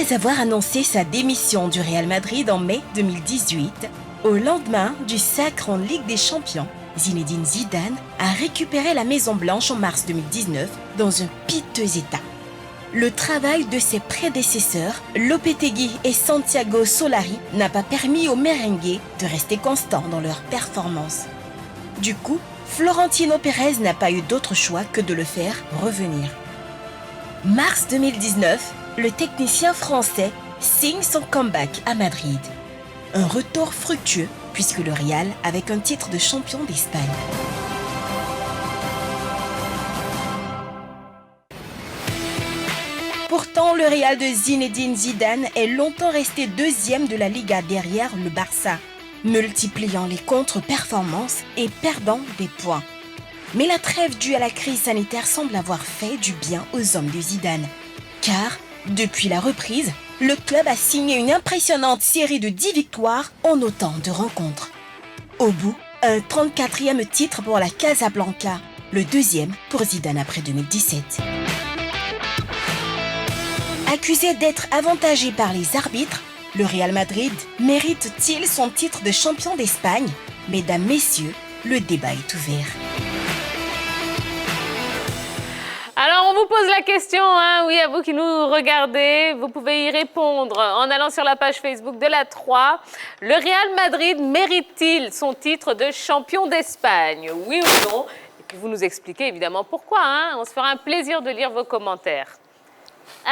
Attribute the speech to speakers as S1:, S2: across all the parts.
S1: Après avoir annoncé sa démission du Real Madrid en mai 2018, au lendemain du sacre en Ligue des Champions, Zinedine Zidane a récupéré la Maison-Blanche en mars 2019 dans un piteux état. Le travail de ses prédécesseurs, Lopetegui et Santiago Solari, n'a pas permis aux merengues de rester constants dans leur performance. Du coup, Florentino Pérez n'a pas eu d'autre choix que de le faire revenir. Mars 2019, le technicien français signe son comeback à Madrid. Un retour fructueux puisque le Real avec un titre de champion d'Espagne. Pourtant, le Real de Zinedine Zidane est longtemps resté deuxième de la Liga derrière le Barça, multipliant les contre-performances et perdant des points. Mais la trêve due à la crise sanitaire semble avoir fait du bien aux hommes de Zidane. Car, depuis la reprise, le club a signé une impressionnante série de 10 victoires en autant de rencontres. Au bout, un 34e titre pour la Casablanca, le deuxième pour Zidane après 2017. Accusé d'être avantagé par les arbitres, le Real Madrid mérite-t-il son titre de champion d'Espagne? Mesdames, messieurs, le débat est ouvert.
S2: Alors, on vous pose la question, oui, à vous qui nous regardez. Vous pouvez y répondre en allant sur la page Facebook de la 3. Le Real Madrid mérite-t-il son titre de champion d'Espagne? Oui ou non? Et puis, vous nous expliquez évidemment pourquoi. On se fera un plaisir de lire vos commentaires.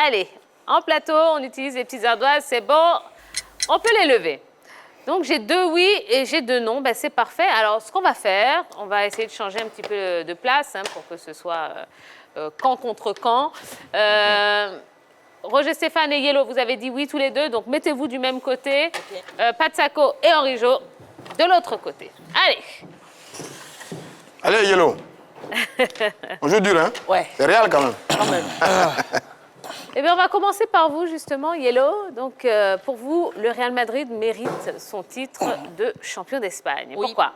S2: Allez, en plateau, on utilise les petites ardoises, c'est bon, on peut les lever. Donc, j'ai 2 oui et j'ai 2 non, c'est parfait. Alors, ce qu'on va faire, on va essayer de changer un petit peu de place pour que ce soit camp contre camp. Roger, Stéphane et Yellow, vous avez dit oui tous les deux, donc mettez-vous du même côté. Okay. Patsako et Henri Jo de l'autre côté. Allez.
S3: Allez, Yellow. On joue dur, hein?
S4: Ouais.
S3: C'est réel quand même.
S4: Quand même.
S2: Eh bien, on va commencer par vous, justement, Yellow. Donc, pour vous, le Real Madrid mérite son titre de champion d'Espagne.
S4: Oui.
S2: Pourquoi?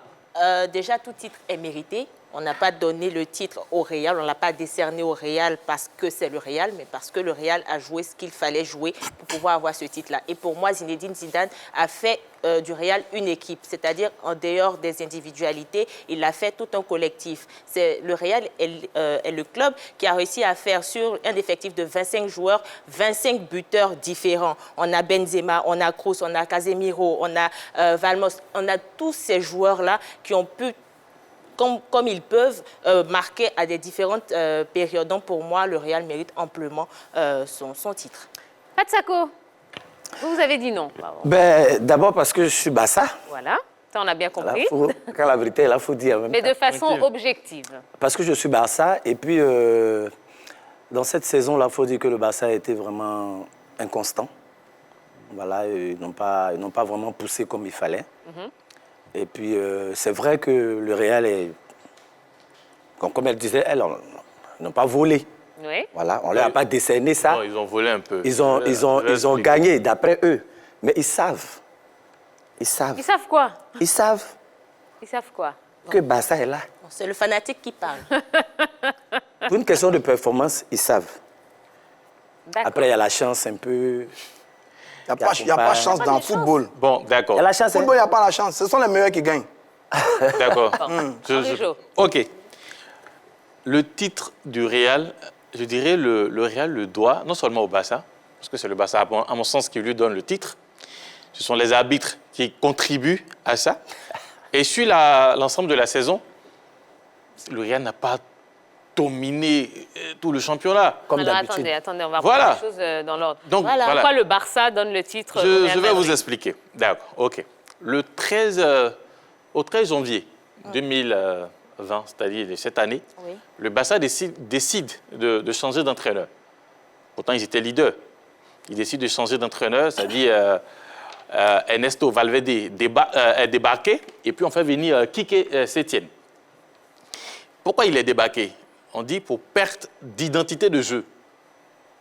S4: Déjà, tout titre est mérité. On n'a pas donné le titre au Real, on ne l'a pas décerné au Real parce que c'est le Real, mais parce que le Real a joué ce qu'il fallait jouer pour pouvoir avoir ce titre-là. Et pour moi, Zinedine Zidane a fait du Real une équipe, c'est-à-dire en dehors des individualités, il a fait tout un collectif. Le Real est le club qui a réussi à faire sur un effectif de 25 joueurs, 25 buteurs différents. On a Benzema, on a Kroos, on a Casemiro, on a Valmos, on a tous ces joueurs-là qui ont pu comme ils peuvent marquer à des différentes périodes. Donc pour moi, le Real mérite amplement son titre.
S2: Patsako, vous avez dit non.
S5: D'abord parce que je suis Barça.
S2: Voilà, ça on a bien compris.
S5: Quand la vérité est là, il faut dire.
S2: Mais de façon objective.
S5: Parce que je suis Barça et puis dans cette saison-là, il faut dire que le Barça a été vraiment inconstant. Voilà, ils n'ont pas vraiment poussé comme il fallait. Et puis, c'est vrai que le Real est, comme elle disait, ils n'ont pas volé.
S2: Oui.
S5: Voilà, on ne leur a pas décerné ça.
S6: Non, ils ont volé un peu.
S5: Ils ont gagné, d'après eux. Mais ils savent.
S2: Ils savent quoi?
S5: Ils savent.
S2: Ils savent quoi?
S5: Que Barça est là.
S4: C'est le fanatique qui parle.
S5: Pour une question de performance, ils savent. Après, il y a la chance un peu...
S3: Il n'y a pas de chance dans le football.
S6: Bon, d'accord.
S5: Il y a la chance.
S3: Le football, il n'y a pas la chance. Ce sont les meilleurs qui gagnent.
S6: D'accord.
S2: OK.
S6: Le titre du Real, je dirais le Real le doit non seulement au Barça, parce que c'est le Barça, à mon sens, qui lui donne le titre. Ce sont les arbitres qui contribuent à ça. Et sur l'ensemble de la saison, le Real n'a pas dominé tout le championnat.
S5: Comme
S2: alors
S5: d'habitude.
S2: attendez, on va
S6: Voilà.
S2: voir les choses dans l'ordre.
S6: Donc, voilà.
S2: Pourquoi le Barça donne le titre
S6: Je vais vous expliquer. D'accord, OK. Au 13 janvier 2020, c'est-à-dire de cette année,
S4: Oui.
S6: le Barça décide de changer d'entraîneur. Pourtant, ils étaient leaders. Ils décident de changer d'entraîneur, c'est-à-dire Ernesto Valverde est débarqué et puis on fait venir Quique Setién. Pourquoi il est débarqué? On dit pour perte d'identité de jeu.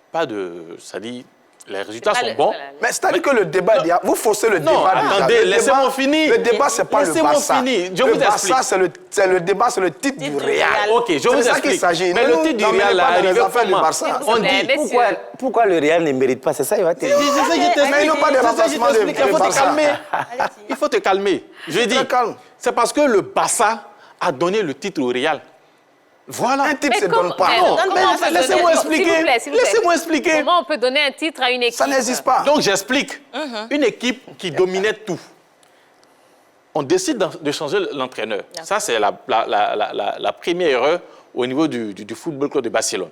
S6: Pas de... C'est-à-dire, Les résultats sont bons.
S3: Mais c'est-à-dire que le débat, vous faussez le
S6: Non,
S3: débat.
S6: attendez, laissez-moi finir.
S3: Le débat, c'est pas le
S6: Laissez-moi
S3: Barça.
S6: finir. Je
S3: le
S6: vous
S3: Barça,
S6: explique.
S3: c'est le débat, c'est le titre du Real.
S6: Ok, je vous
S3: C'est de ça
S6: explique.
S3: qu'il s'agit.
S6: Mais
S3: Ne
S6: le
S3: nous
S6: titre du
S3: emmenez
S6: Real
S3: pas
S6: est
S3: dans les
S6: arrivé
S3: affaires du
S6: comment?
S3: Barça.
S6: On dit,
S5: Pourquoi le Real ne mérite pas? C'est ça, il va te dire.
S3: Mais ils n'ont pas de remplacement de
S6: Il faut te
S3: Barça.
S6: calmer. Il faut te calmer. Je dis,
S3: Très calme.
S6: c'est parce que le Barça a donné le titre au Real. Voilà.
S3: Un titre
S2: Mais
S3: ne se donne pas.
S2: comment-
S6: Non,
S2: comment
S6: mais
S2: on peut
S6: laissez-moi
S2: donner-
S6: expliquer.
S2: S'il vous plaît, s'il vous plaît.
S6: Laissez-moi expliquer.
S2: Comment on peut donner un titre à une équipe?
S3: Ça n'existe pas.
S6: Donc j'explique. Une équipe qui dominait tout. On décide de changer l'entraîneur. Ça, c'est la première erreur au niveau du Football Club de Barcelone.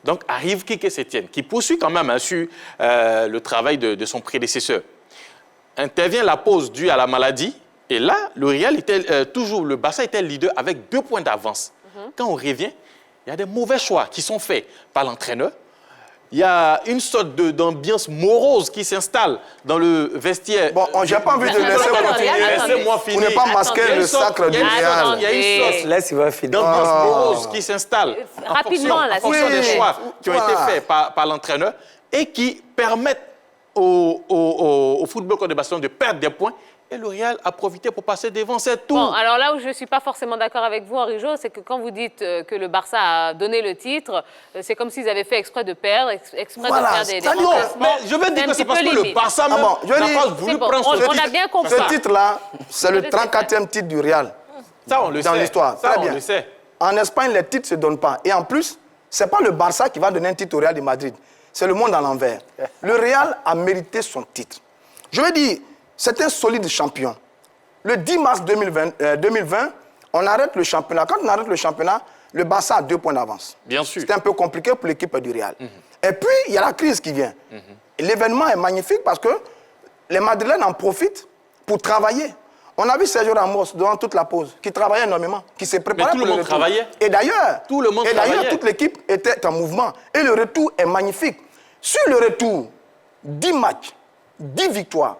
S6: Donc arrive Quique Setién, qui poursuit quand même sur le travail de son prédécesseur. Intervient la pause due à la maladie. Et là, le Real était toujours, le Barça était leader avec 2 points d'avance. Quand on revient, il y a des mauvais choix qui sont faits par l'entraîneur. Il y a une sorte d'ambiance morose qui s'installe dans le vestiaire.
S3: Bon, j'ai pas envie de
S2: Attendez,
S3: laisser
S2: attendez,
S3: continuer.
S2: attendez.
S6: Laissez-moi
S3: Pour
S6: finir.
S3: ne pas masquer
S2: Attendez.
S3: le sacre du
S6: Il y a une
S3: Real.
S6: sorte- il y a une sorte
S5: Laisse, il va finir.
S6: d'ambiance morose qui s'installe
S2: Rapidement, là,
S6: en fonction
S3: s'il vous
S6: des
S3: plaît.
S6: choix qui ont
S3: Voilà.
S6: été faits par l'entraîneur et qui permettent au Football Club de Barcelone de perdre des points. Et le Real a profité pour passer devant, c'est tout.
S2: Bon, alors là où je ne suis pas forcément d'accord avec vous, Henri Jo, c'est que quand vous dites que le Barça a donné le titre, c'est comme s'ils avaient fait exprès de perdre, exprès
S3: Voilà,
S2: de faire des
S3: c'est-à-dire
S6: Non,
S2: remplacements.
S6: mais je veux
S2: C'est
S6: dire
S2: un
S6: que c'est
S2: petit
S6: parce
S2: peu
S6: que le
S2: limite.
S6: Barça même
S3: bon, je
S6: n'a
S3: dis-
S6: pas voulu
S2: C'est bon,
S6: prendre
S2: on
S6: ce
S2: a
S6: titre.
S2: bien compris.
S3: Ce titre-là, c'est le
S2: C'est
S3: 34e titre du Real
S6: Ça, on le
S3: dans
S6: sait.
S3: l'histoire.
S6: Ça,
S3: Très
S6: on
S3: bien.
S6: le sait.
S3: En Espagne, les titres ne se donnent pas. Et en plus, ce n'est pas le Barça qui va donner un titre au Real de Madrid. C'est le monde à l'envers. Le Real a mérité son titre. Je veux dire, c'est un solide champion. Le 10 mars 2020, on arrête le championnat. Quand on arrête le championnat, le Barça a 2 points d'avance.
S6: Bien sûr.
S3: C'est un peu compliqué pour l'équipe du Real. Et puis, il y a la crise qui vient. Et l'événement est magnifique parce que les Madrilènes en profitent pour travailler. On a vu Sergio Ramos durant toute la pause, qui travaillait énormément, qui s'est préparé
S6: tout le
S3: pour
S6: monde
S3: retour.
S6: travaillait.
S3: Et d'ailleurs,
S6: Tout le monde travaillait.
S3: toute l'équipe était en mouvement. Et le retour est magnifique. Sur le retour, 10 matchs, 10 victoires,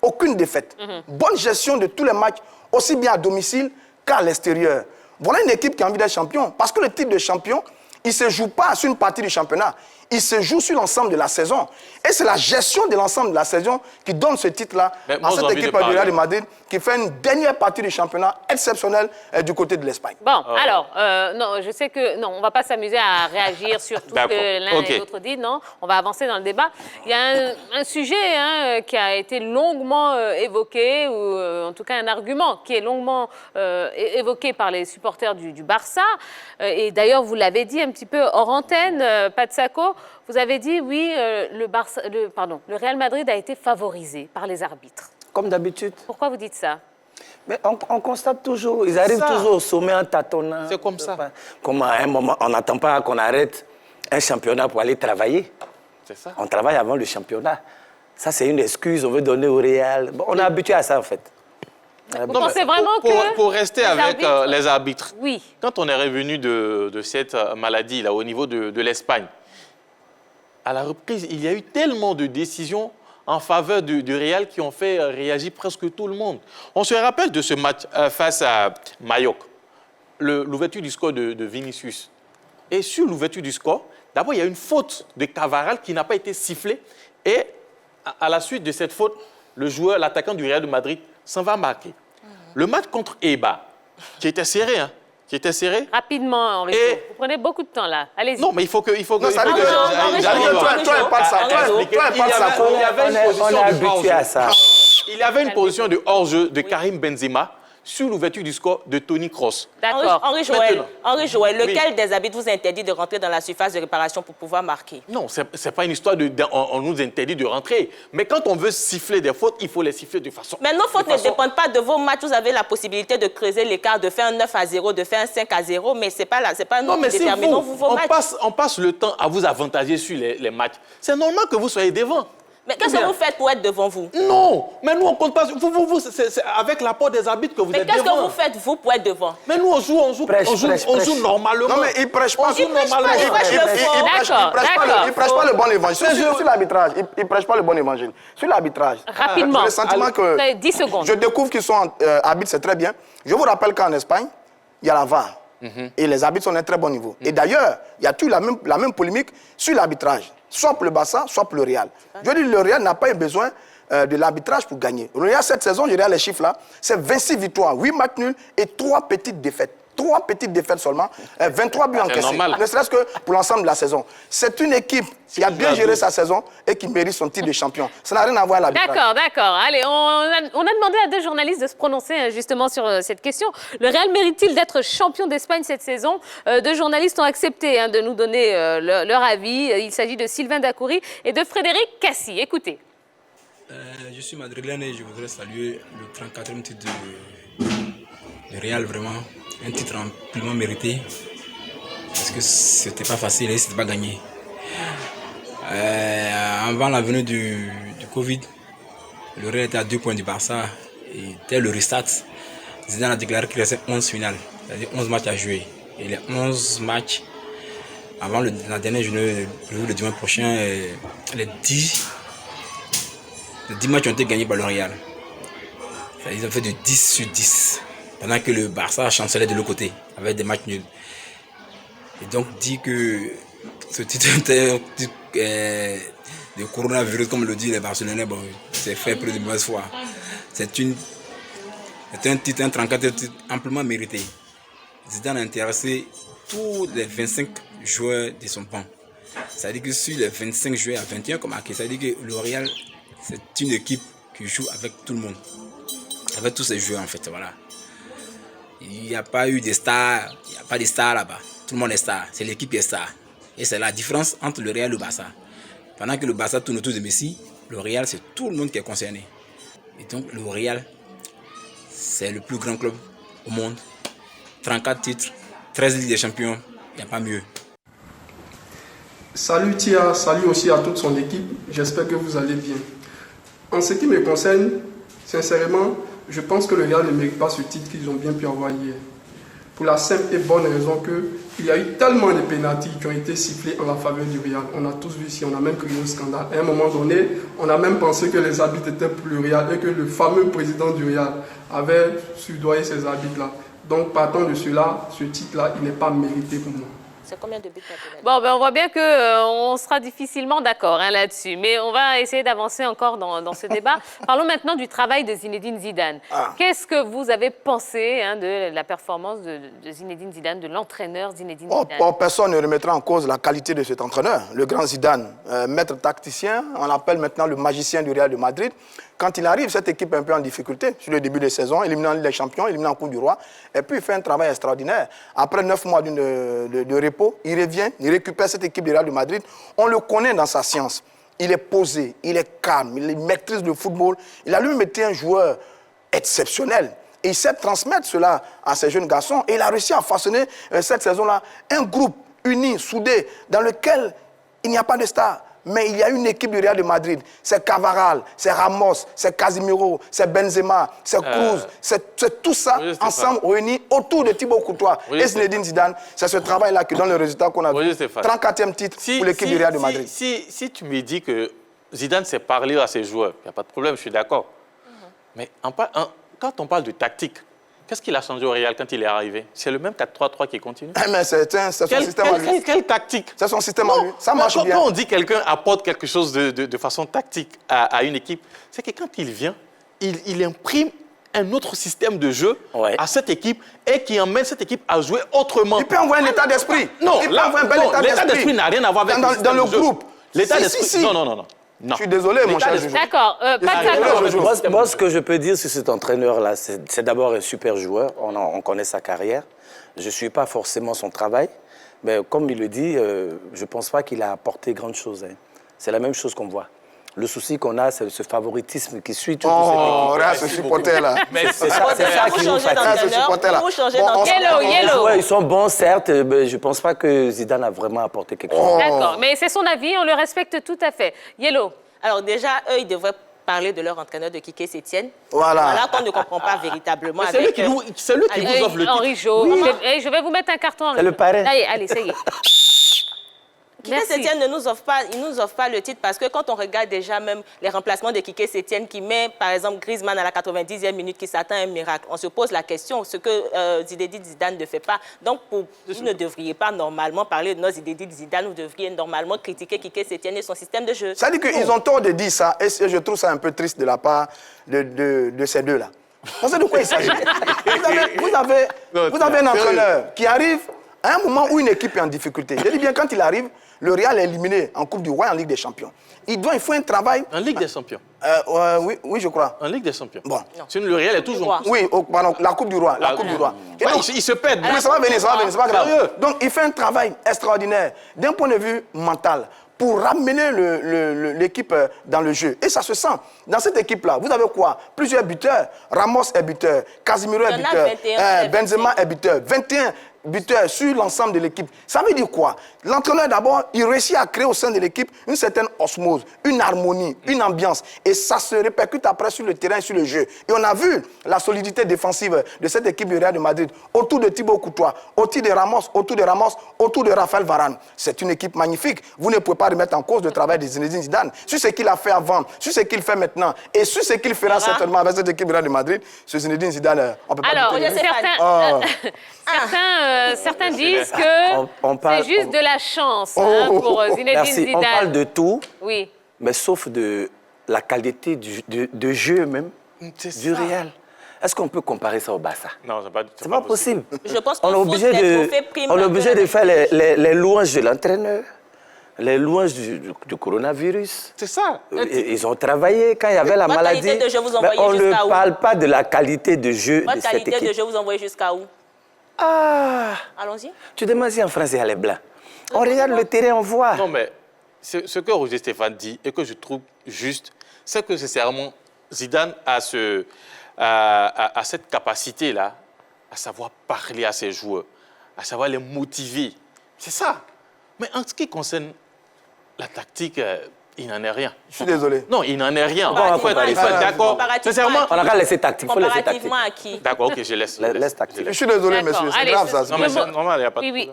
S3: aucune défaite. Bonne gestion de tous les matchs, aussi bien à domicile qu'à l'extérieur. Voilà une équipe qui a envie d'être champion. Parce que le titre de champion, il ne se joue pas sur une partie du championnat. Il se joue sur l'ensemble de la saison. Et c'est la gestion de l'ensemble de la saison qui donne ce titre-là
S6: Mais
S3: à
S6: moi, j'ai
S3: cette
S6: envie
S3: équipe
S6: de
S3: du Real
S6: parler.
S3: de Madrid qui fait une dernière partie du championnat exceptionnelle du côté de l'Espagne.
S2: Bon, alors, non, je sais que, non, on ne va pas s'amuser à réagir sur tout ce
S6: D'accord,
S2: que l'un
S6: ok.
S2: et l'autre dit, non, on va avancer dans le débat. Il y a un sujet qui a été longuement évoqué, ou en tout cas un argument qui est longuement évoqué par les supporters du Barça. Et d'ailleurs, vous l'avez dit un petit peu hors antenne, Pat Sacco, vous avez dit, oui, le Real Madrid a été favorisé par les arbitres.
S5: Comme d'habitude.
S2: Pourquoi vous dites ça?
S5: Mais on constate toujours, ils arrivent
S6: Ça.
S5: toujours au sommet en tâtonnant.
S6: C'est comme ça.
S5: Comme à un moment, on n'attend pas qu'on arrête un championnat pour aller travailler.
S6: C'est ça.
S5: On travaille avant le championnat. Ça, c'est une excuse, on veut donner au Real. Bon, on est habitué à ça, en fait.
S2: Vous pensez vraiment que
S6: Pour rester
S2: les
S6: avec
S2: arbitres-
S6: les arbitres,
S2: Oui.
S6: quand on est revenu de cette maladie là, au niveau de l'Espagne, à la reprise, il y a eu tellement de décisions en faveur du Real qui ont fait réagir presque tout le monde. On se rappelle de ce match face à Mallorca, l'ouverture du score de Vinicius. Et sur l'ouverture du score, d'abord, il y a une faute de Cavaral qui n'a pas été sifflée. Et à la suite de cette faute, l'attaquant du Real de Madrid s'en va marquer. Le match contre Eibar, qui était serré, hein, qui était serré.
S2: Rapidement, Henri.
S6: Et-
S2: Vous prenez beaucoup de temps là. Allez-y.
S6: Non, mais il faut que
S3: Non, ça veut
S6: il faut
S3: dire
S6: que
S3: que-
S6: j'arrive.
S3: toi et Pat Sacco, toi et Pat Sacco,
S6: Il y avait une
S5: On
S6: position
S5: est
S6: de
S5: habitué
S6: hors-jeu.
S5: à ça.
S6: Il y avait une position de hors-jeu de Karim Benzema sur l'ouverture du score de Toni Kroos.
S2: D'accord.
S4: Henri Joël, lequel
S6: Oui.
S4: des arbitres vous interdit de rentrer dans la surface de réparation pour pouvoir marquer?
S6: Non, ce n'est pas une histoire on nous interdit de rentrer. Mais quand on veut siffler des fautes, il faut les siffler de façon...
S4: Mais nos fautes
S6: de
S4: ne
S6: façon-
S4: dépendent pas de vos matchs. Vous avez la possibilité de creuser l'écart, de faire un 9-0, de faire un 5-0, mais ce n'est pas nous
S6: Non, mais
S4: qui
S6: c'est
S4: déterminons
S6: vous.
S4: vos matchs.
S6: On passe le temps à vous avantager sur les matchs. C'est normal que vous soyez devant.
S4: Mais qu'est-ce que vous faites pour être devant vous?
S6: Non, mais nous, on compte pas. C'est avec l'apport des arbitres que vous
S4: Mais
S6: êtes
S4: qu'est-ce
S6: devant.
S4: que vous faites, vous, pour être devant?
S6: Mais nous, on joue
S5: Prêche, prêche,
S6: on
S5: prêche.
S6: joue normalement.
S3: Non, mais il ne prêche pas.
S6: On joue normalement.
S3: Il prêche
S2: D'accord.
S3: pas le bon évangile. Sur l'arbitrage, il ne prêche pas le bon évangile. Sur l'arbitrage,
S2: Rapidement.
S3: j'ai le sentiment que...
S2: Vous avez 10 secondes.
S3: Je découvre qu'ils sont arbitres, c'est très bien. Je vous rappelle qu'en Espagne, il y a la VAR. Et les arbitres sont à un très bon niveau. Et d'ailleurs, il y a toujours la même polémique sur l'arbitrage, soit pour le Barça, soit pour le Real. Je veux dire, le Real n'a pas eu besoin de l'arbitrage pour gagner. Le Real, cette saison, je regarde les chiffres là, c'est 26 victoires, 8 matchs nuls et 3 petites défaites. 3 petites défaites seulement, 23 buts encaissés.
S6: Normal.
S3: Ne serait-ce que pour l'ensemble de la saison. C'est une équipe qui a bien géré sa saison et qui mérite son titre de champion. Ça n'a rien à voir avec l'arbitrage.
S2: D'accord. Allez, on a demandé à 2 journalistes de se prononcer justement sur cette question. Le Real mérite-t-il d'être champion d'Espagne cette saison? 2 journalistes ont accepté de nous donner leur avis. Il s'agit de Sylvain Dacoury et de Frédéric Cassi. Écoutez.
S7: Je suis madrilène et je voudrais saluer le 34e titre de Real, vraiment. Un titre amplement mérité. Parce que c'était pas facile et c'était pas gagné. Avant la venue du Covid, le Real était à 2 points du Barça. Et dès le restart, Zidane a déclaré qu'il restait 11 finales, c'est-à-dire 11 matchs à jouer. Et les 11 matchs, avant la dernière journée, le dimanche prochain, les 10 matchs ont été gagnés par le Real. Ils ont fait de 10 sur 10. Pendant que le Barça chancelait de l'autre côté, avec des matchs nuls. Et donc, dit que ce titre de coronavirus, comme le disent les Barcelonais, bon, c'est fait plus de mauvaise foi. C'est un titre, un 34e titre amplement mérité. Zidane a intéressé tous les 25 joueurs de son banc. C'est-à-dire que sur les 25 joueurs à 21 comme marqué, c'est-à-dire que le Real, c'est une équipe qui joue avec tout le monde. Avec tous ces joueurs, en fait, voilà. Il n'y a pas eu de stars, il n'y a pas de stars là-bas. Tout le monde est star, c'est l'équipe qui est star. Et c'est la différence entre le Real et le Barça. Pendant que le Barça tourne autour de Messi, le Real, c'est tout le monde qui est concerné. Et donc, le Real, c'est le plus grand club au monde. 34 titres, 13 Ligues des Champions, il n'y a pas mieux.
S8: Salut Tia, salut aussi à toute son équipe. J'espère que vous allez bien. En ce qui me concerne, sincèrement, je pense que le Real ne mérite pas ce titre qu'ils ont bien pu avoir hier. Pour la simple et bonne raison qu'il y a eu tellement de pénaltys qui ont été sifflés en la faveur du Real. On a tous vu ici, on a même créé un scandale. À un moment donné, on a même pensé que les arbitres étaient pour le Real et que le fameux président du Real avait soudoyé ces arbitres-là. Donc, partant de cela, ce titre-là, il n'est pas mérité pour moi.
S4: C'est combien de buts par pénalty?
S2: Bon, on voit bien qu'on sera difficilement d'accord là-dessus. Mais on va essayer d'avancer encore dans ce débat. Parlons maintenant du travail de Zinedine Zidane. Qu'est-ce que vous avez pensé de la performance de Zinedine Zidane, de l'entraîneur Zinedine Zidane?
S3: Personne ne remettra en cause la qualité de cet entraîneur. Le grand Zidane, maître tacticien, on l'appelle maintenant le magicien du Real de Madrid. Quand il arrive, cette équipe est un peu en difficulté sur le début de saison, éliminant les champions, éliminant la Coupe du Roi. Et puis, il fait un travail extraordinaire. Après 9 mois de repos, il revient, il récupère cette équipe du Real de Madrid. On le connaît dans sa science. Il est posé, il est calme, il maîtrise le football. Il a lui-même été un joueur exceptionnel. Et il sait transmettre cela à ces jeunes garçons. Et il a réussi à façonner cette saison-là un groupe uni, soudé, dans lequel il n'y a pas de stars. Mais il y a une équipe du Real de Madrid. C'est Cavaral, c'est Ramos, c'est Casemiro, c'est Benzema, c'est Cruz. C'est tout ça ensemble réunis autour de Thibaut Courtois et Zinedine Zidane. C'est ce travail-là qui donne le résultat qu'on a vu. 34e titre pour l'équipe du Real de Madrid.
S6: Si tu me dis que Zidane sait parler à ses joueurs, il n'y a pas de problème, je suis d'accord. Mais quand on parle de tactique, qu'est-ce qu'il a changé au Real quand il est arrivé? C'est le même 4-3-3 qui continue.
S3: Mais c'est son système à lui.
S6: Quelle tactique?
S3: C'est son système à lui. Ça marche bien.
S6: Quand on dit que quelqu'un apporte quelque chose de façon tactique à une équipe, c'est que quand il vient, il imprime un autre système de jeu à cette équipe et qui emmène cette équipe à jouer autrement.
S3: Il peut envoyer un état d'esprit.
S6: Non, l'état d'esprit n'a rien à voir avec
S3: dans le groupe.
S6: L'état d'esprit. Non.
S3: Je suis désolé, mon cher.
S2: D'accord.
S5: Moi, ce que je peux dire sur cet entraîneur-là, c'est d'abord un super joueur. On connaît sa carrière. Je ne suis pas forcément son travail. Mais comme il le dit, je ne pense pas qu'il a apporté grande chose. C'est la même chose qu'on voit. Le souci qu'on a, c'est ce favoritisme qui suit toujours cette équipe.
S3: Regarde ce supporter-là.
S5: C'est ça qui nous fatigue.
S2: Yellow.
S5: Ils sont bons, certes, mais je ne pense pas que Zidane a vraiment apporté quelque chose.
S2: D'accord, mais c'est son avis, on le respecte tout à fait. Yellow.
S4: Alors déjà, eux, ils devraient parler de leur entraîneur de Kike Sétienne.
S3: Voilà
S4: Qu'on ne comprend pas véritablement.
S6: C'est lui qui vous offre le titre.
S2: Henri Jo, je vais vous mettre un carton.
S5: C'est le parrain.
S2: Allez, ça y est.
S4: Quique Sétienne ne nous offre pas le titre parce que quand on regarde déjà même les remplacements de Quique Sétienne qui met par exemple Griezmann à la 90e minute qui s'attend à un miracle, on se pose la question, ce que Zinedine Zidane ne fait pas. Donc vous ne devriez pas normalement parler de nos Zinedine Zidane, vous devriez normalement critiquer Quique Sétienne et son système de jeu.
S3: Ça veut dire qu'ils ont tort de dire ça et je trouve ça un peu triste de la part de ces deux-là. Vous savez de quoi il s'agit? Vous avez un entraîneur qui arrive à un moment où une équipe est en difficulté. Je dis bien, quand il arrive, le Real est éliminé en Coupe du Roi et en Ligue des Champions. Il faut un travail...
S6: En Ligue des Champions.
S3: Oui, je crois.
S6: En Ligue des Champions.
S3: Bon.
S6: Sinon, le Real est toujours...
S3: Oui, pardon, la Coupe du Roi. La Coupe du Roi.
S6: Et donc, il se pète.
S3: Oui, ça va venir, c'est pas grave. Donc, il fait un travail extraordinaire d'un point de vue mental pour ramener l'équipe dans le jeu. Et ça se sent. Dans cette équipe-là, vous avez quoi? Plusieurs buteurs. Ramos est buteur, Casemiro est buteur, Benzema est buteur. 21 buteurs sur l'ensemble de l'équipe. Ça veut dire quoi? L'entraîneur, d'abord, il réussit à créer au sein de l'équipe une certaine osmose, une harmonie, une ambiance. Et ça se répercute après sur le terrain et sur le jeu. Et on a vu la solidité défensive de cette équipe du Real de Madrid autour de Thibaut Courtois, autour de Ramos, autour de Raphaël Varane. C'est une équipe magnifique. Vous ne pouvez pas remettre en cause le travail de Zinedine Zidane sur ce qu'il a fait avant, sur ce qu'il fait maintenant et sur ce qu'il fera certainement avec cette équipe du Real de Madrid. Ce Zinedine Zidane, on peut pas...
S2: Alors, certains disent que c'est juste de la chance pour Zinedine Zidane.
S5: On parle de tout,
S2: oui,
S5: mais sauf de la qualité de jeu même du Real. Est-ce qu'on peut comparer ça au Barça?
S6: Non,
S5: c'est pas possible.
S4: Je pense
S5: on est obligé de faire les louanges de l'entraîneur, les louanges du coronavirus.
S6: C'est ça.
S5: Ils ont travaillé quand il y avait la maladie. Mais on ne parle pas de la qualité de jeu de cette équipe.
S4: Votre qualité de jeu, vous envoyez jusqu'à où? Allons-y.
S5: Tu demandes si en France il y a les blancs. On regarde le terrain, on voit.
S6: Non, mais ce que Roger Stéphane dit et que je trouve juste, c'est que nécessairement Zidane a cette capacité-là à savoir parler à ses joueurs, à savoir les motiver. C'est ça. Mais en ce qui concerne la tactique, il n'en est rien.
S3: Je suis désolé.
S6: Non, il n'en est rien.
S5: Il faut
S6: être d'accord. Sincèrement,
S5: on n'a qu'à laisser tactique.
S4: Comparativement à qui?
S6: D'accord, ok, je laisse.
S5: Laisse tactique.
S3: Je suis désolé, monsieur. C'est grave, ça.
S6: Non, mais c'est normal, il n'y a pas de
S2: oui,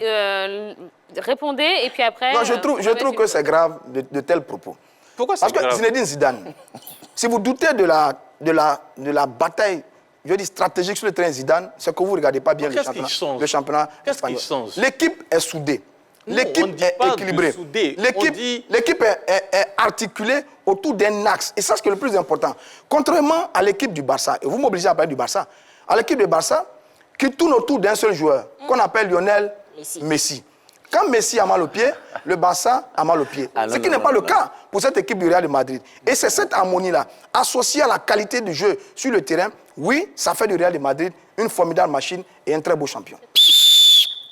S2: répondez et puis après...
S3: Non, je trouve que c'est grave de tels propos.
S6: Pourquoi c'est grave?
S3: Parce que Zinedine Zidane, si vous doutez de la bataille, je veux dire stratégique sur le terrain Zidane, c'est que vous ne regardez pas bien le championnat espagnol. L'équipe est soudée. L'équipe est équilibrée. L'équipe est articulée autour d'un axe. Et ça, c'est le plus important. Contrairement à l'équipe du Barça, et vous m'obligez à parler du Barça, à l'équipe du Barça, qui tourne autour d'un seul joueur, qu'on appelle Lionel Messi. Quand Messi a mal au pied, le Barça a mal au pied. Ce qui n'est pas le cas pour cette équipe du Real de Madrid. Et c'est cette harmonie-là, associée à la qualité du jeu sur le terrain, oui, ça fait du Real de Madrid une formidable machine et un très beau champion.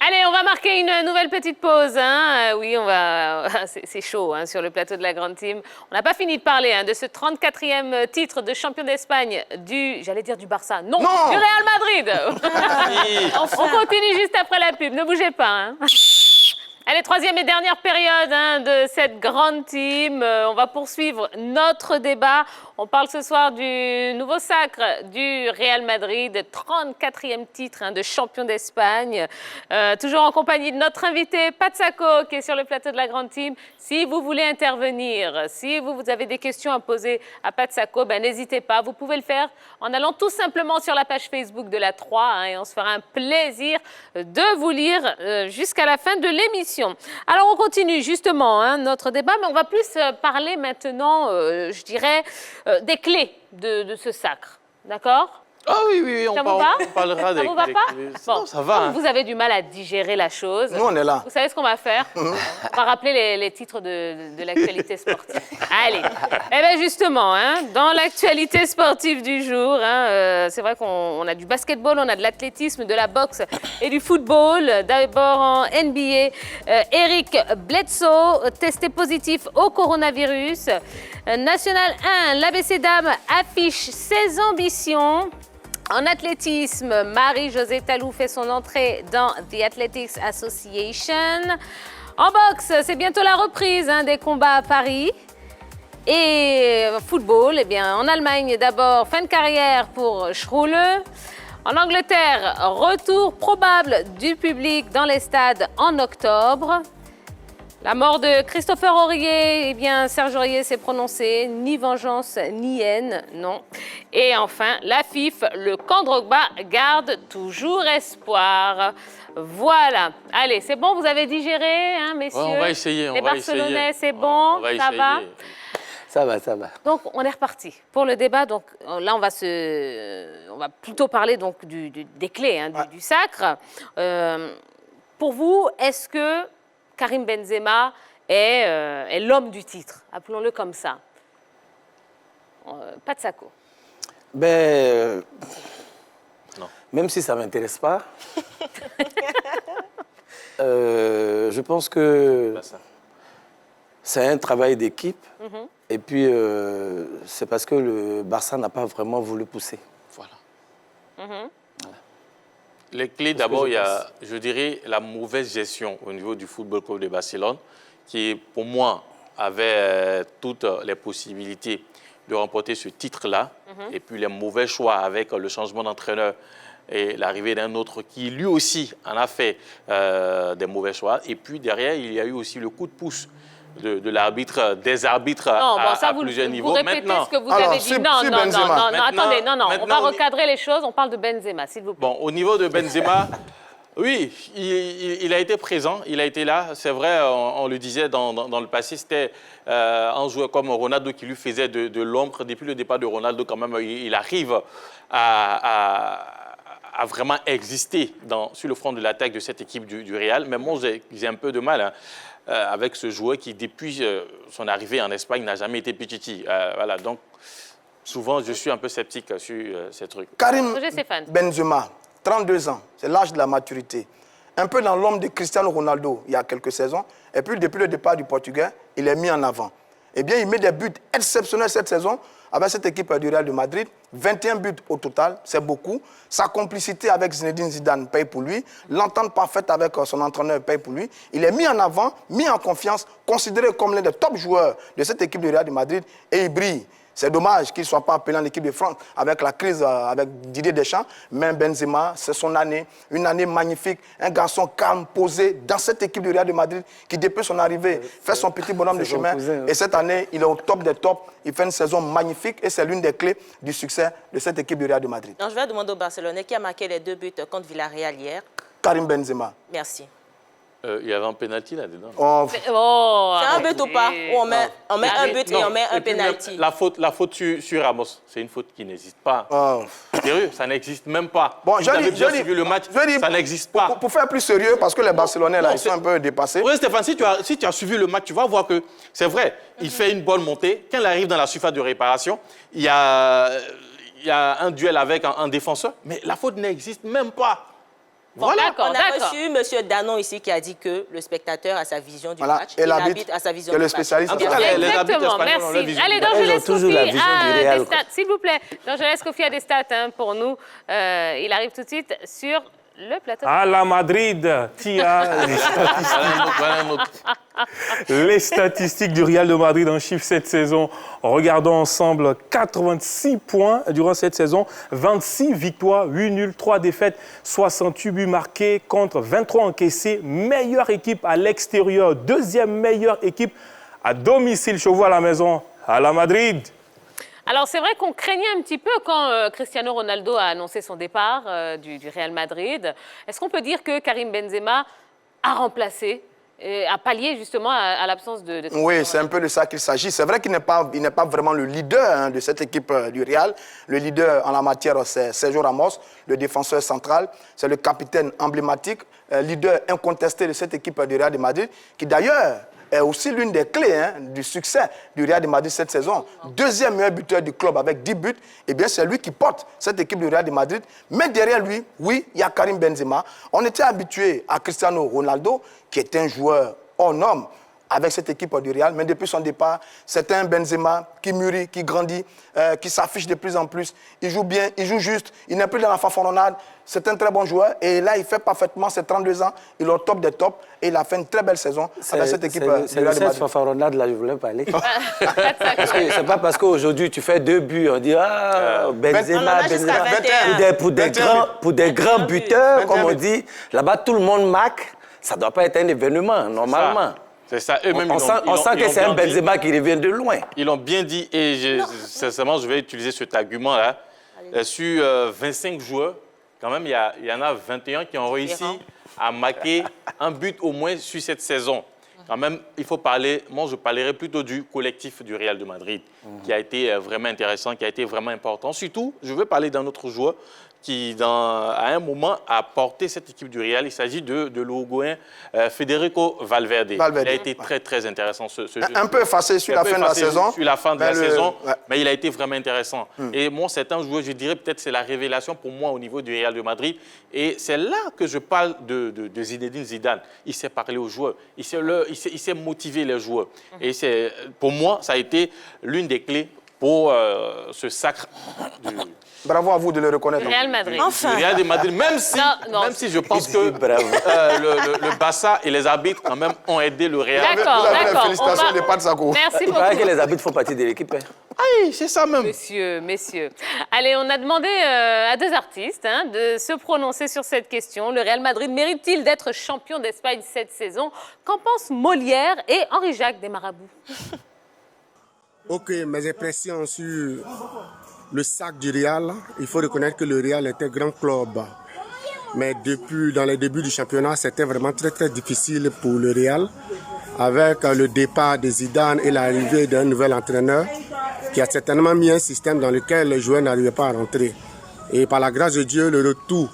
S2: Allez, on va marquer une nouvelle petite pause. Oui, c'est chaud sur le plateau de la Grande Team. On n'a pas fini de parler de ce 34e titre de champion d'Espagne j'allais dire du Barça. Non, du Real Madrid. On continue juste après la pub. Ne bougez pas. Allez, troisième et dernière période de cette Grande Team. On va poursuivre notre débat. On parle ce soir du nouveau sacre du Real Madrid, 34e titre de champion d'Espagne. Toujours en compagnie de notre invité, Pat Sacco, qui est sur le plateau de la Grande Team. Si vous voulez intervenir, si vous avez des questions à poser à Pat Sacco, n'hésitez pas. Vous pouvez le faire en allant tout simplement sur la page Facebook de la 3 et on se fera un plaisir de vous lire jusqu'à la fin de l'émission. Alors, on continue justement notre débat, mais on va plus parler maintenant, je dirais, des clés de ce sacre. D'accord ?
S6: Ah oui, on parlera des clés.
S2: Ça vous va pas ?
S6: Bon, ça va.
S2: Vous avez du mal à digérer la chose.
S3: Nous, on est là.
S2: Vous savez ce qu'on va faire ? On va rappeler les titres de l'actualité sportive. Allez. Eh bien, justement, dans l'actualité sportive du jour, c'est vrai qu'on a du basketball, on a de l'athlétisme, de la boxe et du football. D'abord en NBA, Eric Bledsoe, testé positif au coronavirus. National 1, l'ABC Dames affiche ses ambitions. En athlétisme, Marie-Josée Talou fait son entrée dans The Athletics Association. En boxe, c'est bientôt la reprise des combats à Paris. Et football, en Allemagne d'abord, fin de carrière pour Schroule. En Angleterre, retour probable du public dans les stades en octobre. La mort de Christopher Aurier, eh bien, Serge Aurier s'est prononcé, ni vengeance, ni haine, non. Et enfin, la FIF, le camp Drogba garde toujours espoir. Voilà. Allez, c'est bon, vous avez digéré, hein, messieurs?
S6: Ouais, on va essayer.
S2: Les Barcelonais, c'est bon,
S6: on va
S2: ça va?
S5: Ça va, ça va.
S2: Donc, on est reparti pour le débat. Donc, là, on va plutôt parler donc, des clés, hein, du sacre. Pour vous, est-ce que Karim Benzema est l'homme du titre? Appelons-le comme ça. Pas de Sako.
S5: Ben,
S6: non.
S5: Même si ça ne m'intéresse pas, je pense que c'est un travail d'équipe. Et puis, c'est parce que le Barça n'a pas vraiment voulu pousser.
S6: Voilà. Les clés, d'abord, il y a, je dirais, la mauvaise gestion au niveau du Football Club de Barcelone, qui, pour moi, avait toutes les possibilités de remporter ce titre-là. Et puis, les mauvais choix avec le changement d'entraîneur et l'arrivée d'un autre qui, lui aussi, en a fait des mauvais choix. Et puis, derrière, il y a eu aussi le coup de pouce de l'arbitre, des arbitres à plusieurs niveaux.
S2: Vous répétez ce que vous avez dit. Attendez, on va recadrer les choses. On parle de Benzema, s'il vous plaît.
S6: Bon, au niveau de Benzema, oui, il a été présent, il a été là. C'est vrai, on le disait dans le passé, c'était un joueur comme Ronaldo qui lui faisait de l'ombre. Depuis le départ de Ronaldo, quand même, il arrive à vraiment exister sur le front de l'attaque de cette équipe du Real. Mais moi, j'ai un peu de mal avec ce joueur qui, depuis son arrivée en Espagne, n'a jamais été Pichichi. Voilà, donc souvent, je suis un peu sceptique sur ces trucs.
S3: Karim Benzema, 32 ans, c'est l'âge de la maturité. Un peu dans l'ombre de Cristiano Ronaldo, il y a quelques saisons. Et puis, depuis le départ du Portugais, il est mis en avant. Eh bien, il met des buts exceptionnels cette saison avec cette équipe du Real de Madrid. 21 buts au total, c'est beaucoup. Sa complicité avec Zinedine Zidane paye pour lui. L'entente parfaite avec son entraîneur paye pour lui. Il est mis en avant, mis en confiance, considéré comme l'un des top joueurs de cette équipe du Real de Madrid et il brille. C'est dommage qu'il ne soit pas appelé en équipe de France avec la crise avec Didier Deschamps. Mais Benzema, c'est son année, une année magnifique. Un garçon calme, posé dans cette équipe du Real de Madrid qui, depuis son arrivée, fait son petit bonhomme de chemin. Et cette année, il est au top des tops. Il fait une saison magnifique et c'est l'une des clés du succès de cette équipe du Real de Madrid.
S4: Donc, je vais demander aux Barcelonais qui a marqué les 2 buts contre Villarreal hier.
S3: Karim Benzema.
S4: Merci.
S6: Il y avait un penalty là-dedans.
S4: C'est un but ou pas? Ou on met un but et on met un penalty?
S6: La faute sur Ramos, c'est une faute qui n'existe pas. Sérieux, ça n'existe même pas.
S3: Bon,
S6: si vous avez bien suivi le match, ça n'existe pas.
S3: Pour faire plus sérieux, parce que les Barcelonais, là, ils sont un peu dépassés.
S6: Oui, Stéphane, si tu as suivi le match, tu vas voir que c'est vrai, il fait une bonne montée. Quand il arrive dans la surface de réparation, il y a un duel avec un défenseur, mais la faute n'existe même pas.
S4: Voilà. On a reçu M. Danon ici qui a dit que le spectateur a sa vision du match
S3: et l'arbitre a sa vision du match.
S6: En tout cas, les arbitres espagnols ont leur vision.
S2: Allez, D'Angeles Kofi a des stats. S'il vous plaît, D'Angeles Kofi a des stats pour nous. Il arrive tout de suite sur le plateau.
S9: À la Madrid, les statistiques du Real de Madrid en chiffres cette saison. Regardons ensemble 86 points durant cette saison, 26 victoires, 8 nuls, 3 défaites, 68 buts marqués contre 23 encaissés. Meilleure équipe à l'extérieur, deuxième meilleure équipe à domicile. Je vois à la maison, à la Madrid.
S2: Alors, c'est vrai qu'on craignait un petit peu quand Cristiano Ronaldo a annoncé son départ du Real Madrid. Est-ce qu'on peut dire que Karim Benzema a remplacé, a pallié justement à l'absence de
S3: Oui, c'est un peu de ça qu'il s'agit. C'est vrai qu'il n'est pas vraiment le leader de cette équipe du Real. Le leader en la matière, c'est Sergio Ramos, le défenseur central. C'est le capitaine emblématique, leader incontesté de cette équipe du Real de Madrid, qui d'ailleurs est aussi l'une des clés du succès du Real de Madrid cette saison. Deuxième meilleur buteur du club avec 10 buts. Eh bien, c'est lui qui porte cette équipe du Real de Madrid. Mais derrière lui, oui, il y a Karim Benzema. On était habitué à Cristiano Ronaldo, qui est un joueur hors norme avec cette équipe du Real. Mais depuis son départ, c'est un Benzema qui mûrit, qui grandit, qui s'affiche de plus en plus. Il joue bien, il joue juste. Il n'est plus dans la fanfaronnade. C'est un très bon joueur. Et là, il fait parfaitement ses 32 ans. Il est au top des tops. Et il a fait une très belle saison avec cette équipe du Real de Madrid.
S5: C'est cette fanfaronnade là, je voulais parler. C'est pas parce qu'aujourd'hui, tu fais 2 buts, on dit Benzema, pour des grands buteurs, comme on dit. Là-bas, tout le monde marque. Ça ne doit pas être un événement, normalement.
S6: C'est ça, eux-mêmes.
S5: On sent que c'est un Benzema qui revient de loin.
S6: Ils l'ont bien dit et sincèrement, je vais utiliser cet argument-là. Sur 25 joueurs, quand même, il y en a 21 qui ont réussi à marquer un but au moins sur cette saison. Quand même, il faut parler, moi je parlerai plutôt du collectif du Real de Madrid, qui a été vraiment intéressant, qui a été vraiment important. Surtout, je veux parler d'un autre joueur qui, à un moment, a porté cette équipe du Real. Il s'agit de l'Uruguayen Federico Valverde. Il a été très, très intéressant.
S3: Un peu effacé sur la fin de la saison.
S6: Sur la fin de la saison, mais il a été vraiment intéressant. Et moi, c'est un joueur, je dirais peut-être c'est la révélation pour moi au niveau du Real de Madrid. Et c'est là que je parle de Zinedine Zidane. Il sait parler aux joueurs, il sait motiver les joueurs. Et pour moi, ça a été l'une des clés pour ce sacre
S3: Bravo à vous de le reconnaître.
S2: Real Madrid.
S3: Enfin.
S6: Real de Madrid, même si je pense que le Barça et les arbitres quand même ont aidé le Real.
S2: D'accord.
S3: Félicitations de Pat Sako.
S2: Merci beaucoup.
S5: Il paraît que les arbitres font partie de l'équipe.
S6: Ah, c'est ça même.
S2: Messieurs. Allez, on a demandé à deux artistes de se prononcer sur cette question. Le Real Madrid mérite-t-il d'être champion d'Espagne cette saison? Qu'en pensent Molière et Henri-Jacques des Marabouts?
S10: Ok, mes impressions sur le sac du Real, il faut reconnaître que le Real était un grand club. Mais dans les débuts du championnat, c'était vraiment très très difficile pour le Real. Avec le départ de Zidane et l'arrivée d'un nouvel entraîneur qui a certainement mis un système dans lequel les joueurs n'arrivaient pas à rentrer. Et par la grâce de Dieu, le retour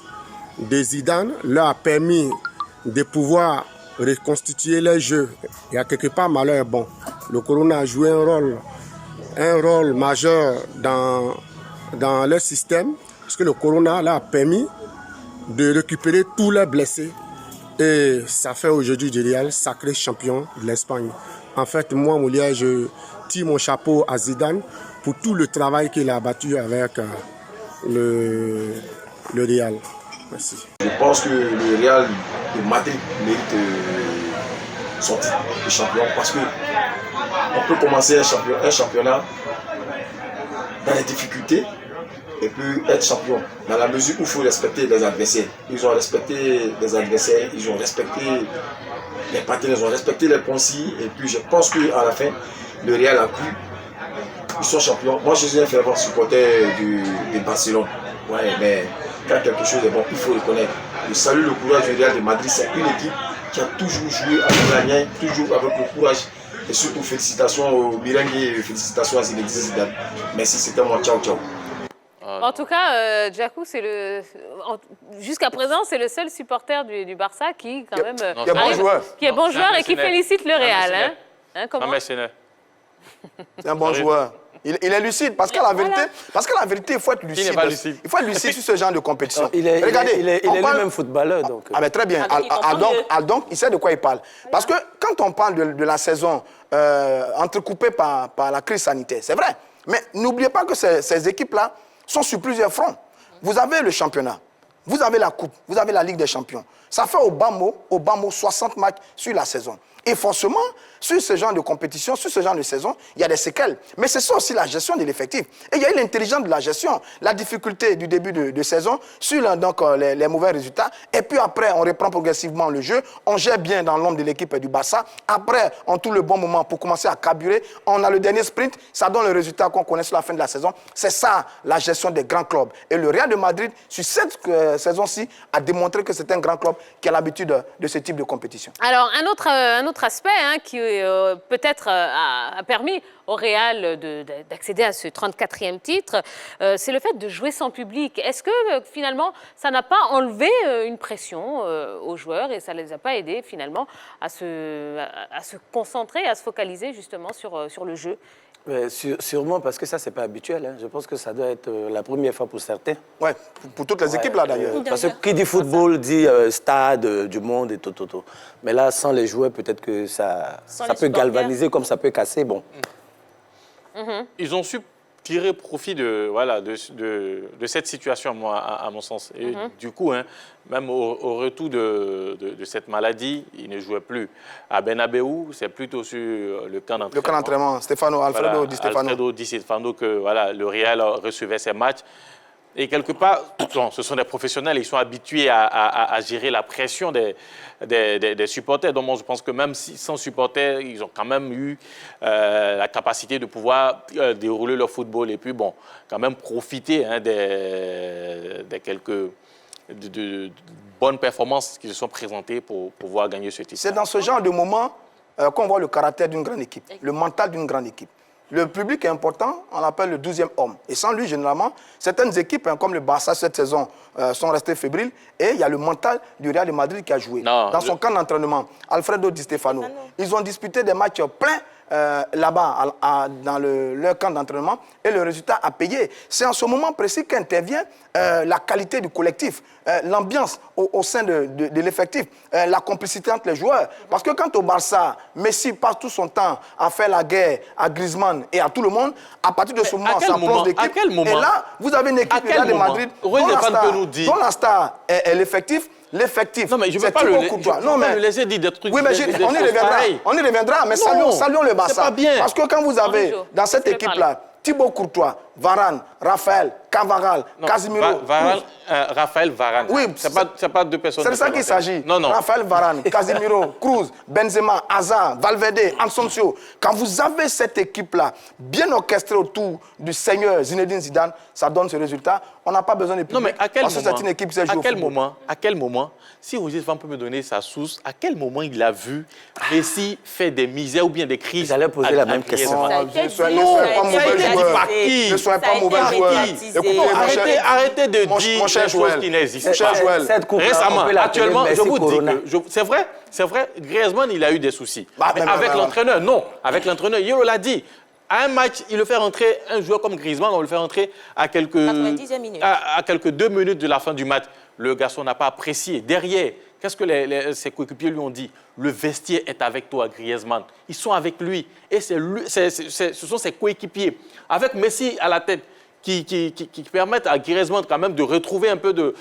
S10: de Zidane leur a permis de pouvoir reconstituer les jeux. Et à quelque part, malheur bon. Le Corona a joué un rôle majeur dans leur système, parce que le Corona là, a permis de récupérer tous les blessés. Et ça fait aujourd'hui du Real sacré champion de l'Espagne. En fait, moi, Molière, je tire mon chapeau à Zidane pour tout le travail qu'il a abattu avec le Real. Merci.
S11: Je pense que le Real de Madrid mérite son titre de champion parce que on peut commencer un championnat dans les difficultés et puis être champion dans la mesure où il faut respecter les adversaires. Ils ont respecté les adversaires, ils ont respecté les partenaires, ils ont respecté les consignes et puis je pense qu'à la fin, le Real a cru. Ils sont champions. Moi, je suis un fervent supporter de Barcelone. Ouais, mais quand quelque chose est bon, il faut le connaître. Je salue le courage du Real de Madrid. C'est une équipe qui a toujours joué avec la gagne, toujours avec le courage. Et surtout, félicitations au Birengue et félicitations à Zinedine Zidane. Merci, c'était moi. Ciao, ciao.
S2: En tout cas, Djakou, jusqu'à présent, c'est le seul supporter du Barça qui, quand même, qui est bon joueur et qui félicite le Real. Comment ?
S3: C'est un bon joueur. Il est lucide parce qu'à la vérité, il faut être lucide. Il faut être lucide sur ce genre de compétition.
S5: Regardez, il est lui-même footballeur. Donc.
S3: Ah, mais très bien. Donc, il sait de quoi il parle. Parce que quand on parle de la saison entrecoupée par la crise sanitaire, c'est vrai. Mais n'oubliez pas que ces équipes-là sont sur plusieurs fronts. Vous avez le championnat, vous avez la Coupe, vous avez la Ligue des Champions. Ça fait au bas mot 60 matchs sur la saison. Et forcément, sur ce genre de compétition, sur ce genre de saison, il y a des séquelles. Mais c'est ça aussi la gestion de l'effectif. Et il y a eu l'intelligence de la gestion, la difficulté du début de saison, sur les mauvais résultats. Et puis après, on reprend progressivement le jeu. On gère bien dans l'ombre de l'équipe du Barça. Après, on trouve le bon moment pour commencer à carburer. On a le dernier sprint. Ça donne le résultat qu'on connaît sur la fin de la saison. C'est ça, la gestion des grands clubs. Et le Real de Madrid, sur cette saison-ci, a démontré que c'est un grand club qui a l'habitude de ce type de compétition.
S2: Alors, un autre aspect qui peut-être a permis au Real d'accéder à ce 34e titre, c'est le fait de jouer sans public. Est-ce que finalement, ça n'a pas enlevé une pression aux joueurs et ça ne les a pas aidés finalement à se concentrer, à se focaliser justement sur le jeu?
S5: Sûrement parce que ça, c'est pas habituel. Je pense que ça doit être la première fois pour certains.
S3: Oui, pour toutes les équipes là d'ailleurs.
S5: Parce que qui dit football dit stade, du monde et tout. Mais là, sans les joueurs, peut-être que ça peut galvaniser comme ça peut casser. Bon.
S6: Ils ont su tirer profit de cette situation, à mon sens. Et du coup, même au retour de cette maladie, ils ne jouaient plus. À Bernabéu, c'est plutôt sur le camp d'entraînement.
S3: Le camp d'entraînement, Alfredo Di Stefano.
S6: Alfredo Di Stefano, que le Real recevait ses matchs. Et quelque part, bon, ce sont des professionnels, ils sont habitués à gérer la pression des supporters. Donc moi, je pense que même sans supporters, ils ont quand même eu la capacité de pouvoir dérouler leur football et puis bon, quand même profiter hein, des quelques de bonnes performances qui se sont présentées pour pouvoir gagner ce titre.
S3: C'est dans ce genre de moment qu'on voit le caractère d'une grande équipe, le mental d'une grande équipe. Le public est important, on l'appelle le 12e homme. Et sans lui, généralement, certaines équipes, hein, comme le Barça cette saison, sont restées fébriles. Et il y a le mental du Real de Madrid qui a joué. Dans son camp d'entraînement, Alfredo Di Stefano, ils ont disputé des matchs pleins là-bas, dans leur camp d'entraînement. Et le résultat a payé. C'est en ce moment précis qu'intervient la qualité du collectif, l'ambiance au sein de l'effectif, la complicité entre les joueurs. Parce que quand au Barça, Messi passe tout son temps à faire la guerre à Griezmann et à tout le monde, à partir de ce moment, ça plonge l'équipe. Et là, vous avez une équipe de Madrid dont la star est l'effectif. L'effectif,
S6: non, mais je ne veux pas le laisser dire des trucs.
S3: Oui, mais on y reviendra. Mais saluons le Barça.
S6: C'est pas bien.
S3: Parce que quand vous avez, dans cette équipe-là, Thibaut Courtois, Varane, Raphaël, Cavaral, Casemiro.
S6: Raphaël, Varane.
S3: Oui,
S6: c'est pas deux personnes.
S3: C'est de ça qu'il s'agit.
S6: Non.
S3: Raphaël, Varane, Casemiro, Cruz, Benzema, Hazard, Valverde, Asensio. Quand vous avez cette équipe-là, bien orchestrée autour du seigneur Zinedine Zidane, ça donne ce résultat. On n'a pas besoin de public.
S6: Non, mais à quel
S3: parce
S6: moment,
S3: que c'est une équipe qui sait jouer
S6: à quel moment, si Roger Van peut me donner sa source, à quel moment il a vu Messi faire des misères ou bien des crises?
S5: J'allais poser la même question.
S3: Ne soyez pas mauvais joueur. Écoutez,
S6: arrêtez de dire des choses qui n'existent pas. Récemment, actuellement, je vous dis que c'est vrai, Griezmann, il a eu des soucis. Mais avec l'entraîneur, non. Avec l'entraîneur, Yoro l'a dit. À un match, il le fait rentrer, un joueur comme Griezmann, on le fait rentrer à quelques
S4: 90e minute.
S6: À quelques 2 minutes de la fin du match. Le garçon n'a pas apprécié. Derrière, qu'est-ce que ses coéquipiers lui ont dit? Le vestiaire est avec toi, Griezmann. Ils sont avec lui. Et ce sont ses coéquipiers. Avec Messi à la tête, qui permettent à Griezmann quand même de retrouver un peu de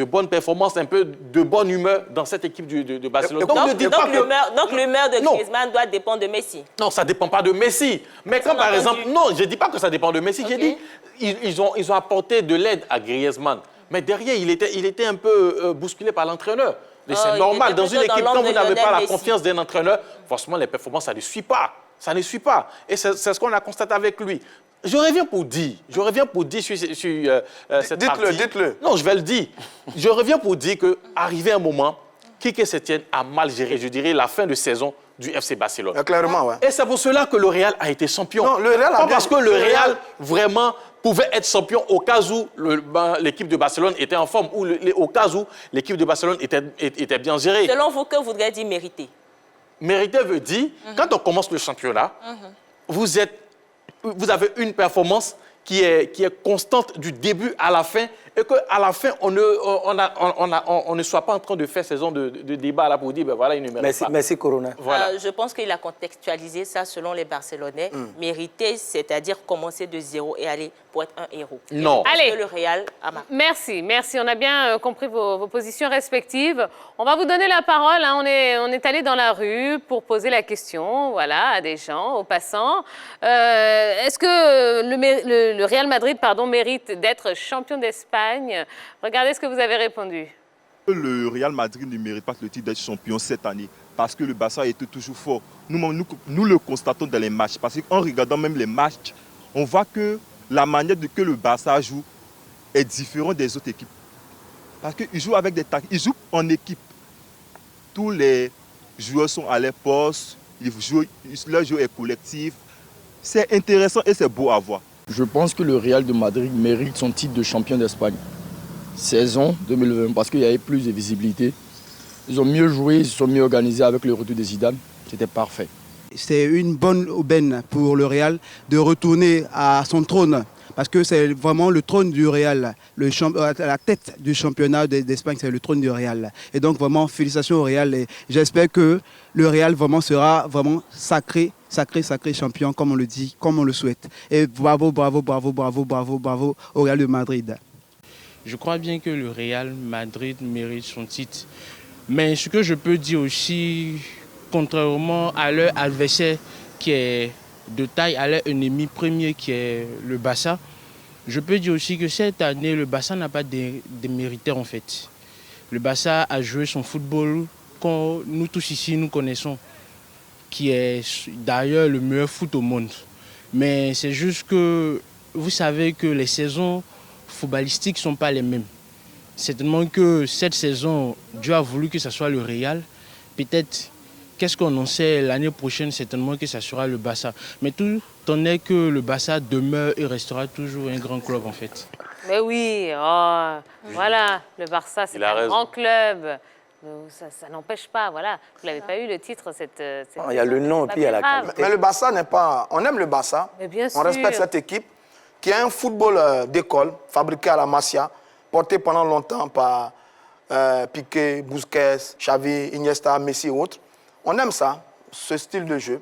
S6: bonnes performances, un peu de bonne humeur dans cette équipe de Barcelone.
S4: Donc l'humeur de Griezmann doit dépendre de Messi.
S6: Non, ça ne dépend pas de Messi. Mais quand par exemple... Non, je ne dis pas que ça dépend de Messi. J'ai dit ils ont apporté de l'aide à Griezmann. Mais derrière, il était un peu bousculé par l'entraîneur. C'est normal. Dans une équipe, quand vous n'avez pas la confiance d'un entraîneur, forcément, les performances, ça ne suit pas. Ça ne suit pas. Et c'est ce qu'on a constaté avec lui. Je reviens pour dire sur cette partie.
S3: Dites-le.
S6: Non, je vais le dire. Je reviens pour dire qu'arrivé un moment, Quique Setien a mal géré, je dirais, la fin de saison du FC Barcelone.
S3: Clairement, ouais.
S6: Et c'est pour cela que le Real a été champion.
S3: Non, le Real
S6: pas parce que le Real vraiment pouvait être champion au cas où l'équipe de Barcelone était en forme ou au cas où l'équipe de Barcelone était bien gérée.
S4: Selon vous, que voudrait dire mériter?
S6: Mériter veut dire, quand on commence le championnat, vous avez une performance qui est constante du début à la fin et qu'à la fin, on ne soit pas en train de faire saison de débat là pour dire, ben voilà, il ne mérite pas.
S5: Merci, Corona.
S6: Voilà.
S4: Je pense qu'il a contextualisé ça selon les Barcelonais. Mériter, c'est-à-dire commencer de zéro et aller pour être un héros.
S6: Non.
S2: Allez.
S4: Le Real a marqué.
S2: Merci. On a bien compris vos positions respectives. On va vous donner la parole. Hein. On est allé dans la rue pour poser la question, voilà, à des gens, aux passants. Est-ce que le Real Madrid, mérite d'être champion d'Espagne? Regardez ce que vous avez répondu.
S12: Le Real Madrid ne mérite pas le titre d'être champion cette année parce que le Barça était toujours fort. Nous le constatons dans les matchs parce qu'en regardant même les matchs, on voit que la manière que le Barça joue est différente des autres équipes. Parce qu'ils jouent avec des tactiques, ils jouent en équipe. Tous les joueurs sont à leur poste, leur jeu est collectif. C'est intéressant et c'est beau à voir.
S13: Je pense que le Real de Madrid mérite son titre de champion d'Espagne. Saison 2020, parce qu'il y avait plus de visibilité. Ils ont mieux joué, ils se sont mieux organisés avec le retour de Zidane. C'était parfait.
S14: C'est une bonne aubaine pour le Real de retourner à son trône. Parce que c'est vraiment le trône du Real. La tête du championnat d'Espagne, c'est le trône du Real. Et donc vraiment, félicitations au Real. Et j'espère que le Real vraiment sera vraiment sacré champion, comme on le dit, comme on le souhaite. Et bravo au Real de Madrid.
S15: Je crois bien que le Real Madrid mérite son titre. Mais ce que je peux dire aussi, contrairement à leur adversaire qui est de taille, à leur ennemi premier qui est le Barça, Je peux dire aussi que cette année, le Barça n'a pas démérité en fait. Le Barça a joué son football que nous tous ici nous connaissons, qui est d'ailleurs le meilleur foot au monde. Mais c'est juste que vous savez que les saisons footballistiques ne sont pas les mêmes. Certainement que cette saison, Dieu a voulu que ce soit le Real. Peut-être, qu'est-ce qu'on en sait, l'année prochaine, certainement que ce sera le Barça. Mais tout en est que le Barça demeure et restera toujours un grand club en fait.
S2: Mais oui, voilà, le Barça, c'est un grand club. Ça n'empêche pas, voilà. Vous n'avez pas eu le titre cette
S5: il y a le nom et puis il y a la qualité.
S3: Mais le Barça n'est pas... On aime le Barça,
S2: mais bien sûr.
S3: On respecte cette équipe qui a un football d'école, fabriqué à la Masia, porté pendant longtemps par Piqué, Busquets, Xavi, Iniesta, Messi et autres. On aime ça, ce style de jeu.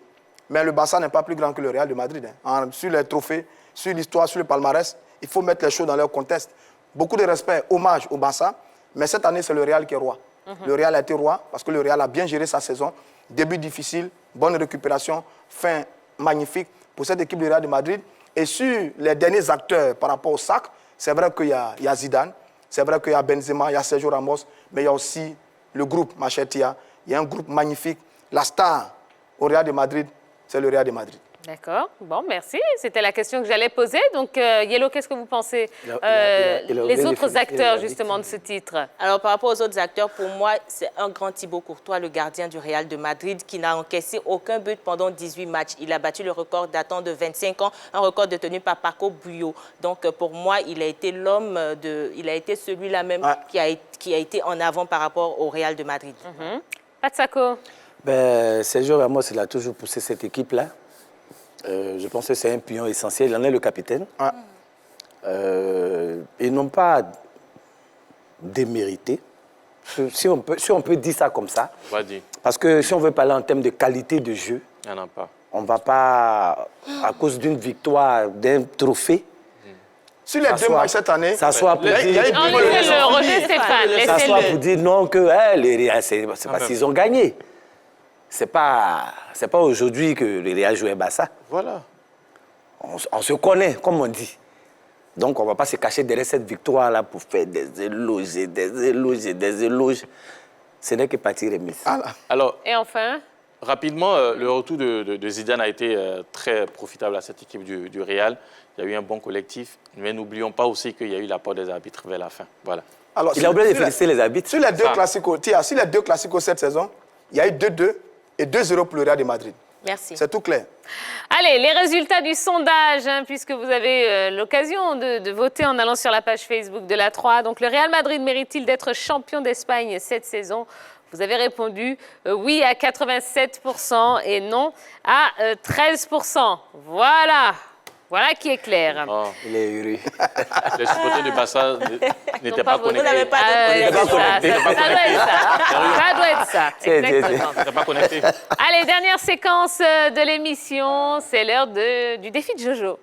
S3: Mais le Barça n'est pas plus grand que le Real de Madrid. Sur les trophées, sur l'histoire, sur le palmarès, il faut mettre les choses dans leur contexte. Beaucoup de respect, hommage au Barça, mais cette année, c'est le Real qui est roi. Le Real a été roi parce que le Real a bien géré sa saison. Début difficile, bonne récupération, fin magnifique pour cette équipe du Real de Madrid. Et sur les derniers acteurs par rapport au sac, c'est vrai qu'il y a Zidane, c'est vrai qu'il y a Benzema, il y a Sergio Ramos, mais il y a aussi le groupe Machetia. Il y a un groupe magnifique. La star au Real de Madrid, c'est le Real de Madrid.
S2: D'accord. Bon, merci. C'était la question que j'allais poser. Donc, Yellow, qu'est-ce que vous pensez les autres acteurs, justement, de ce titre?
S4: Alors, par rapport aux autres acteurs, pour moi, c'est un grand Thibaut Courtois, le gardien du Real de Madrid, qui n'a encaissé aucun but pendant 18 matchs. Il a battu le record datant de 25 ans, un record détenu par Paco Bullo. Donc, pour moi, il a été l'homme il a été celui-là même qui a été en avant par rapport au Real de Madrid.
S2: Patsako.
S5: Sergio Ramos, il a toujours poussé cette équipe-là. Je pense que c'est un pion essentiel. Il en est le capitaine. Ils n'ont pas démérité. Si on peut dire ça comme ça. Parce que si on veut parler en termes de qualité de jeu,
S6: il n'y en a pas.
S5: On ne va pas, à cause d'une victoire, d'un trophée.
S3: Sur les deux matchs cette année,
S5: s'asseoir pour dire... S'asseoir pour dire non, que c'est parce qu'ils ont gagné. C'est pas aujourd'hui que le Real jouait Barça.
S6: Voilà.
S5: On se connaît, comme on dit. Donc, on ne va pas se cacher derrière cette victoire-là pour faire des éloges et des éloges et des éloges. Ce n'est que partie remise.
S6: Alors,
S2: et enfin,
S6: rapidement, le retour de Zidane a été très profitable à cette équipe du Real. Il y a eu un bon collectif. Mais n'oublions pas aussi qu'il y a eu l'apport des arbitres vers la fin. Voilà.
S3: Alors,
S5: il a oublié de féliciter les arbitres.
S3: Sur les deux classicos cette saison, il y a eu 2-2 et 2-0 pour le Real de Madrid.
S4: Merci.
S3: C'est tout clair.
S2: Allez, les résultats du sondage, puisque vous avez l'occasion de voter en allant sur la page Facebook de la 3. Donc, le Real Madrid mérite-t-il d'être champion d'Espagne cette saison? Vous avez répondu oui à 87% et non à 13%. Voilà. Voilà qui est clair.
S6: Oh.
S5: Il est heureux.
S6: Les supporters du Barça n'étaient pas connectés.
S4: Vous n'avez pas
S2: Ça doit être ça. Exactement.
S6: Ils n'étaient pas connectés.
S2: Allez, dernière séquence de l'émission. C'est l'heure du défi de Jojo.